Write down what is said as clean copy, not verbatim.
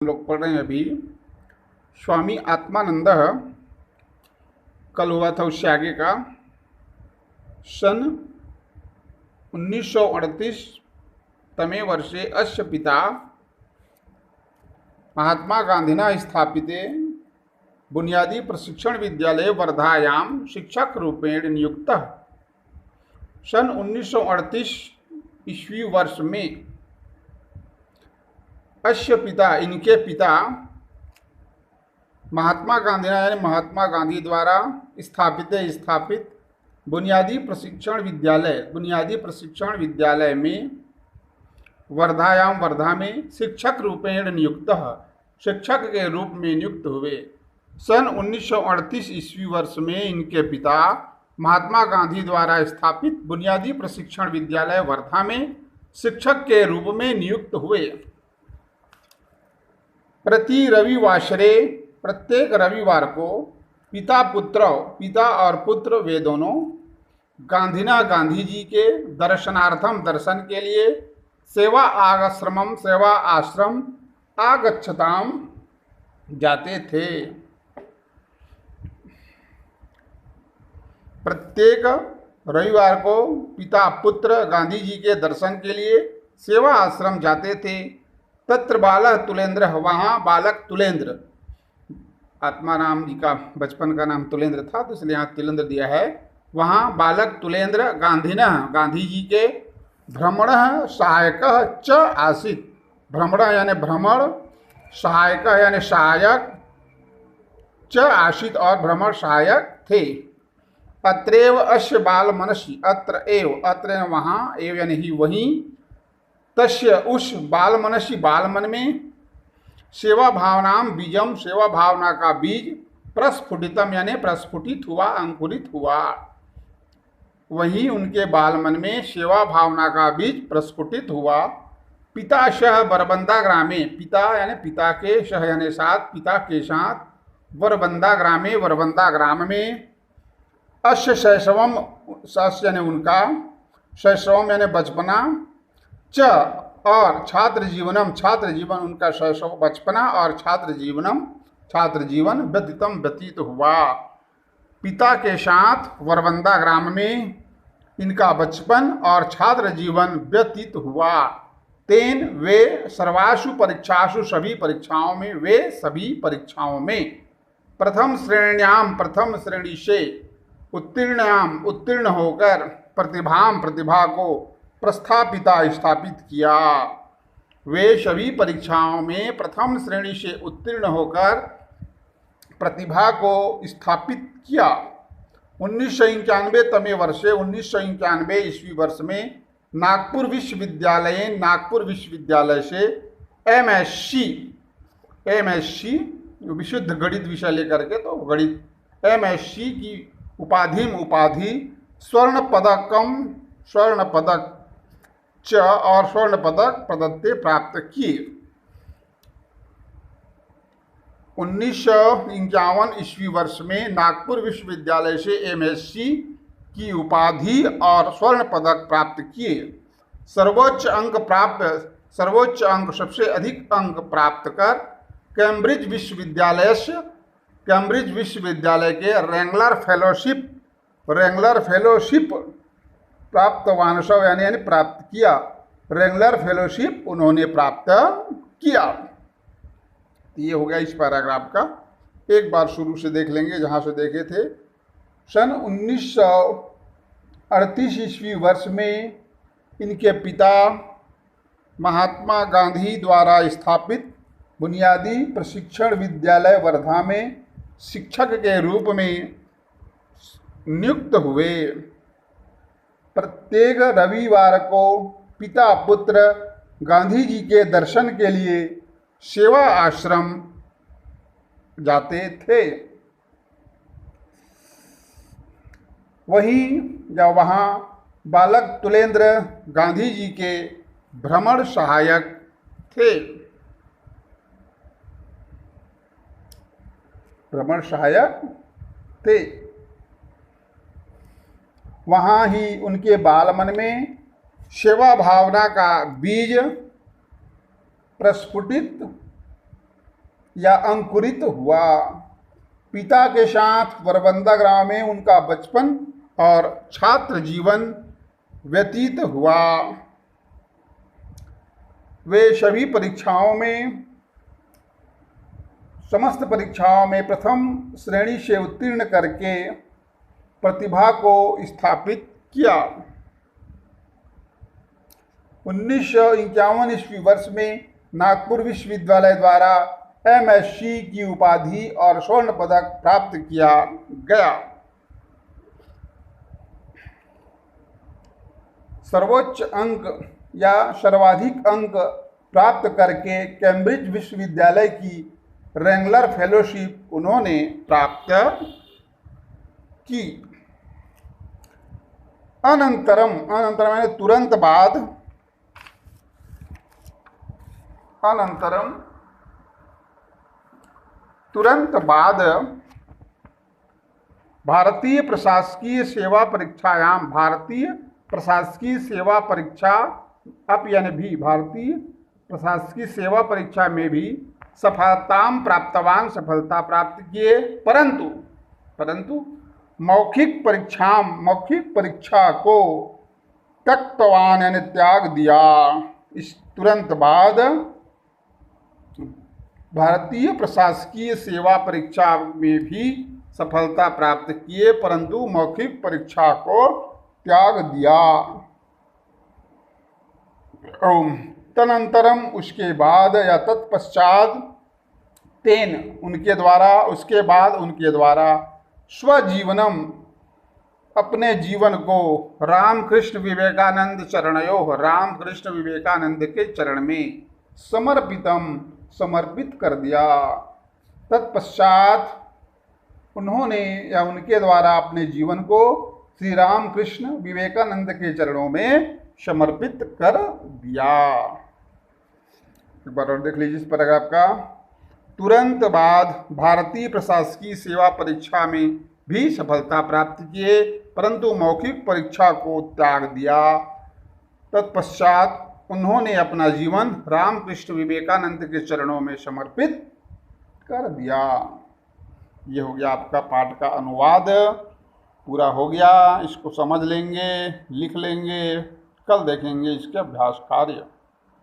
हम लोग पढ़ रहे हैं अभी स्वामी आत्मानंद। कल हुआ था उससे आगे का सन 1938 तमे वर्षे अस्य पिता महात्मा गांधिना स्थापिते बुनियादी प्रशिक्षण विद्यालय वर्धायां शिक्षक रूपेण नियुक्तः। सन 1938 ईस्वी वर्ष में अस्य पिता, इनके पिता महात्मा गांधी यानी महात्मा गांधी द्वारा स्थापित बुनियादी प्रशिक्षण विद्यालय में वर्धा में शिक्षक रूपेण नियुक्त, शिक्षक के रूप में नियुक्त हुए। सन 1938 ईस्वी वर्ष में इनके पिता महात्मा गांधी द्वारा स्थापित बुनियादी प्रशिक्षण विद्यालय वर्धा में शिक्षक के रूप में नियुक्त हुए। प्रत्येक रविवार को पिता और पुत्र वे दोनों गांधी जी के दर्शन के लिए सेवा आश्रम आगच्छताम जाते थे। प्रत्येक रविवार को पिता पुत्र गांधी जी के दर्शन के लिए सेवा आश्रम जाते थे। तत्र बालक तुलेंद्र, वहाँ बालक तुलेंद्र, आत्मा राम जी का बचपन का नाम तुलेंद्र था तो इसलिए यहाँ तुलेंद्र दिया है। वहाँ बालक तुलेंद्र गांधी जी के भ्रमण सहायक च आसीत्। भ्रमण यानी भ्रमण, सहायक यानी सहायक, च आसीत् और भ्रमण सहायक थे। अत्रैव अस्य बाल मनसी, अत्र वहाँ, एव यानी ही वहीं, तस्य उस बाल मनसी बाल मन में सेवा भावनाम बीजम, सेवा भावना का बीज प्रस्फुटितम यानी प्रस्फुटित हुआ, अंकुरित हुआ। वहीं उनके बाल मन में सेवा भावना का बीज प्रस्फुटित हुआ। पिता शह बरबंदा ग्रामे, पिता यानी पिता के, शह यानी साथ, पिता के साथ, बरबंदा ग्राम में अस्य शैशवम, सस्य यानी उनका, शैशवम यानी बचपना, च और छात्र जीवन उनका शैशव बचपना और छात्र जीवन व्यतीत हुआ। पिता के साथ वरबंदा ग्राम में इनका बचपन और छात्र जीवन व्यतीत हुआ। तेन वे सर्वासु परीक्षासु, सभी परीक्षाओं में प्रथम श्रेणी से उत्तीर्ण होकर प्रतिभा को स्थापित किया। वे सभी परीक्षाओं में प्रथम श्रेणी से उत्तीर्ण होकर प्रतिभा को स्थापित किया। 1991 तमे वर्षे, 1991 ईस्वी वर्ष में नागपुर विश्वविद्यालय से एमएससी विशुद्ध गणित विषय लेकर के, तो गणित एमएससी की उपाधि स्वर्ण पदक च और स्वर्ण पदक प्रदत्ते प्राप्त किए। 1951 ईस्वी वर्ष में नागपुर विश्वविद्यालय से एमएससी की उपाधि और स्वर्ण पदक प्राप्त किए। सर्वोच्च अंक, सबसे अधिक अंक प्राप्त कर कैम्ब्रिज विश्वविद्यालय के रेंगलर फेलोशिप प्राप्त वानसव यानी प्राप्त किया। रेंगलर फेलोशिप उन्होंने प्राप्त किया। ये हो गया इस पैराग्राफ का। एक बार शुरू से देख लेंगे जहाँ से देखे थे। सन 1938 ईस्वी वर्ष में इनके पिता महात्मा गांधी द्वारा स्थापित बुनियादी प्रशिक्षण विद्यालय वर्धा में शिक्षक के रूप में नियुक्त हुए। प्रत्येक रविवार को पिता पुत्र गांधी जी के दर्शन के लिए सेवा आश्रम जाते थे। वहाँ बालक तुलेंद्र गांधी जी के भ्रमण सहायक थे। वहाँ ही उनके बाल मन में सेवा भावना का बीज प्रस्फुटित या अंकुरित हुआ। पिता के साथ पोरबंदर गांव में उनका बचपन और छात्र जीवन व्यतीत हुआ। वे सभी परीक्षाओं में समस्त परीक्षाओं में प्रथम श्रेणी से उत्तीर्ण करके प्रतिभा को स्थापित किया। 1951 ईस्वी वर्ष में नागपुर विश्वविद्यालय द्वारा एमएससी की उपाधि और स्वर्ण पदक प्राप्त किया गया। सर्वोच्च अंक या सर्वाधिक अंक प्राप्त करके कैम्ब्रिज विश्वविद्यालय की रेंगलर फेलोशिप उन्होंने प्राप्त की। अनंतरम यानी तुरंत बाद, भारतीय प्रशासकीय सेवा परीक्षा में भी सफलता प्राप्त किए, परंतु मौखिक परीक्षा को त्यक्तवान यानी त्याग दिया। इस तुरंत बाद भारतीय प्रशासकीय सेवा परीक्षा में भी सफलता प्राप्त किए, परंतु मौखिक परीक्षा को त्याग दिया। तदनंतरम उसके बाद या तत्पश्चात उसके बाद उनके द्वारा स्वजीवनम अपने जीवन को रामकृष्ण विवेकानंद के चरण में समर्पित कर दिया। तत्पश्चात उन्होंने या उनके द्वारा अपने जीवन को श्री रामकृष्ण विवेकानंद के चरणों में समर्पित कर दिया। एक बार और देख लीजिए इस पैराग्राफ का। तुरंत बाद भारतीय प्रशासकीय सेवा परीक्षा में भी सफलता प्राप्त किए, परंतु मौखिक परीक्षा को त्याग दिया। तत्पश्चात उन्होंने अपना जीवन रामकृष्ण विवेकानंद के चरणों में समर्पित कर दिया। ये हो गया आपका पाठ का अनुवाद, पूरा हो गया। इसको समझ लेंगे, लिख लेंगे, कल देखेंगे इसके अभ्यास कार्य।